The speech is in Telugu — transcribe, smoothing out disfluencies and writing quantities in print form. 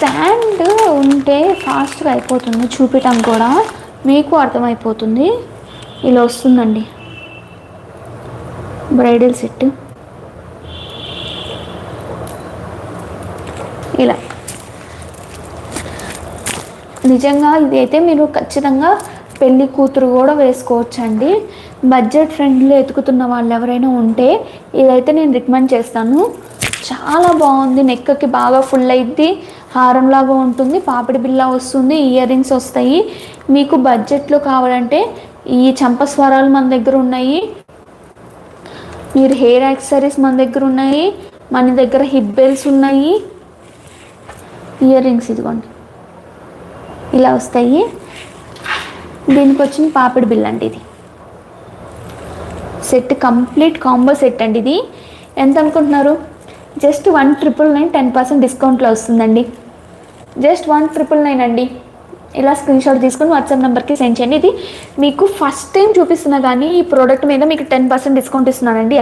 స్టాండ్ ఉంటే ఫాస్ట్గా అయిపోతుంది, చూపించడం కూడా మీకు అర్థమైపోతుంది. ఇలా వస్తుందండి బ్రైడల్ సెట్. ఇలా నిజంగా ఇది అయితే మీరు ఖచ్చితంగా పెళ్ళి కూతురు కూడా వేసుకోవచ్చండి. బడ్జెట్ ఫ్రెండ్లీ ఎతుకుతున్న వాళ్ళు ఎవరైనా ఉంటే ఇదైతే నేను రికమెండ్ చేస్తాను. చాలా బాగుంది, నెక్కి బాగా ఫుల్ అయింది, హారంలాగా ఉంటుంది, పాపిడి బిల్ల వస్తుంది, ఇయర్ రింగ్స్ వస్తాయి. మీకు బడ్జెట్లో కావాలంటే ఈ చంపస్వరాలు మన దగ్గర ఉన్నాయి, మీరు హెయిర్ యాక్సెసరీస్ మన దగ్గర ఉన్నాయి, మన దగ్గర హిప్ బెల్ట్స్ ఉన్నాయి, ఇయర్ రింగ్స్ ఇదిగోండి ఇలా వస్తాయి. దీనికి వచ్చిన పాపిడి బిల్ అండి. ఇది సెట్ కంప్లీట్ కాంబో సెట్ అండి. ఇది ఎంత అనుకుంటున్నారు? జస్ట్ 1999 10% డిస్కౌంట్లో వస్తుందండి. జస్ట్ 1999 అండి. ఇలా స్క్రీన్ షాట్ తీసుకొని వాట్సాప్ నెంబర్కి సెండ్ చేయండి. ఇది మీకు ఫస్ట్ టైం చూపిస్తున్నా కానీ ఈ ప్రోడక్ట్ మీద మీకు 10% డిస్కౌంట్ ఇస్తున్నానండి.